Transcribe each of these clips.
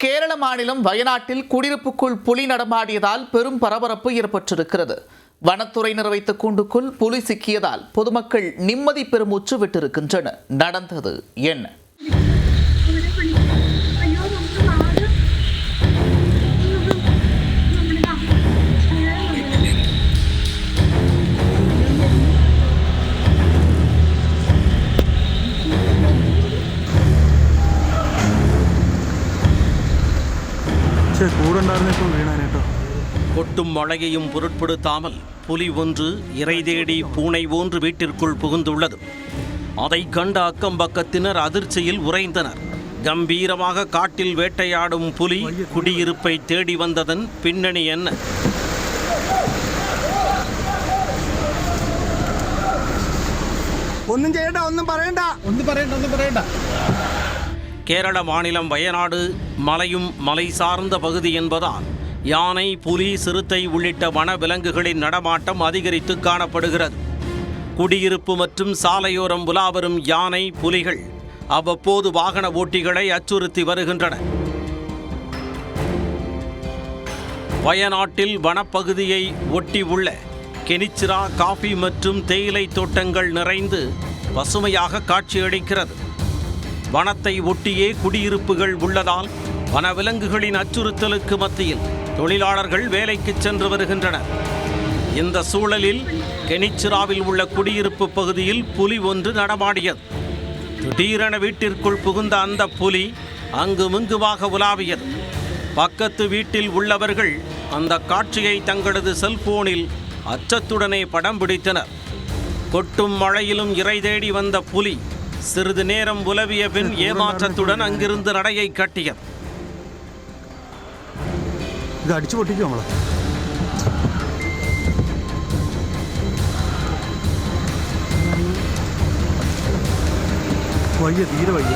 கேரள மாநிலம் வயநாட்டில் குடியிருப்புக்குள் புலி நடமாடியதால் பெரும் பரபரப்பு ஏற்பட்டிருக்கிறது. வனத்துறையினர் வைத்த கூண்டுக்குள் புலி சிக்கியதால் பொதுமக்கள் நிம்மதி பெருமூச்சு விட்டிருக்கின்றனர். நடந்தது என்ன? கொட்டும் மழையையும் பொருட்படுத்தாமல் புலி ஒன்று இரை தேடி பூனை ஒன்று வீட்டிற்குள் புகுந்துள்ளது. அதை கண்ட அக்கம் பக்கத்தினர் அதிர்ச்சியில் உறைந்தனர். கம்பீரமாக காட்டில் வேட்டையாடும் புலி குடியிருப்பை தேடி வந்ததன் பின்னணி என்ன? கேரள மாநிலம் வயநாடு மலையும் மலை சார்ந்த பகுதி என்பதால் யானை, புலி, சிறுத்தை உள்ளிட்ட வனவிலங்குகளின் நடமாட்டம் அதிகரித்து காணப்படுகிறது. குடியிருப்பு மற்றும் சாலையோரம் உலாவரும் யானை, புலிகள் அவ்வப்போது வாகன ஓட்டிகளை அச்சுறுத்தி வருகின்றன. வயநாட்டில் வனப்பகுதியை ஒட்டி உள்ள கெனிச்சிரா காஃபி மற்றும் தேயிலை தோட்டங்கள் நிறைந்து பசுமையாக காட்சியளிக்கிறது. வனத்தை ஒட்டியே குடியிருப்புகள் உள்ளதால் வனவிலங்குகளின் அச்சுறுத்தலுக்கு மத்தியில் தொழிலாளர்கள் வேலைக்கு சென்று வருகின்றனர். இந்த சூழலில் கெனிச்சிராவில் உள்ள குடியிருப்பு பகுதியில் புலி ஒன்று நடமாடியது. திடீரென வீட்டிற்குள் புகுந்த அந்த புலி அங்குமிங்குமாக உலாவியது. பக்கத்து வீட்டில் உள்ளவர்கள் அந்த காட்சியை தங்களது செல்போனில் அச்சத்துடனே படம் பிடித்தனர். கொட்டும் மழையிலும் இரை தேடி வந்த புலி சிறிது நேரம் உலவிய பின் ஏமாற்றத்துடன் அங்கிருந்து நடையை கட்டியது. அடிச்சு பொட்டிக்கும் വയ്യ, തീരെ വയ്യ.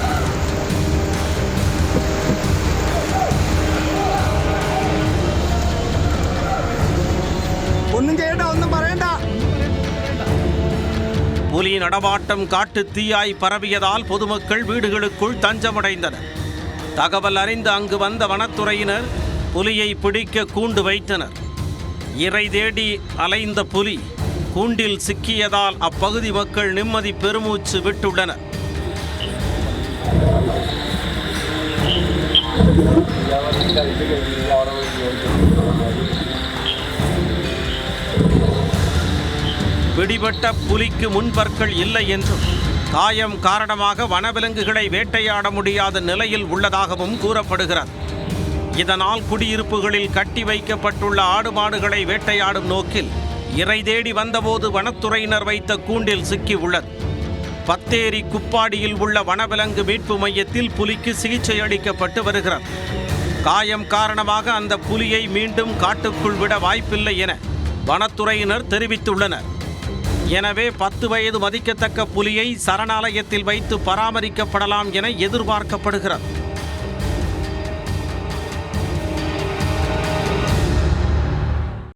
ഒന്നും ചെയ്യണ്ട, ഒന്നും പറയണ്ട. புலி நடமாட்டம் காட்டு தீயாய் பரவியதால் பொதுமக்கள் வீடுகளுக்குள் தஞ்சமடைந்தனர். தகவல் அறிந்து அங்கு வந்த வனத்துறையினர் புலியை பிடிக்க கூண்டு வைத்தனர். இரை தேடி அலைந்த புலி கூண்டில் சிக்கியதால் அப்பகுதி மக்கள் நிம்மதி பெருமூச்சு விட்டுள்ளனர். பிடிபட்ட புலிக்கு முன்பற்கள் இல்லை என்றும் காயம் காரணமாக வனவிலங்குகளை வேட்டையாட முடியாத நிலையில் உள்ளதாகவும் கூறப்படுகிறது. இதனால் குடியிருப்புகளில் கட்டி வைக்கப்பட்டுள்ள ஆடு மாடுகளை வேட்டையாடும் நோக்கில் இரை தேடி வந்தபோது வனத்துறையினர் வைத்த கூண்டில் சிக்கி உள்ளது. பத்தேரி குப்பாடியில் உள்ள வனவிலங்கு மீட்பு மையத்தில் புலிக்கு சிகிச்சை அளிக்கப்பட்டு வருகிறது. காயம் காரணமாக அந்த புலியை மீண்டும் காட்டுக்குள் விட வாய்ப்பில்லை என வனத்துறையினர் தெரிவித்துள்ளனர். எனவே 10 வயது மதிக்கத்தக்க புலியை சரணாலயத்தில் வைத்து பராமரிக்கப்படலாம் என எதிர்பார்க்கப்படுகிறது.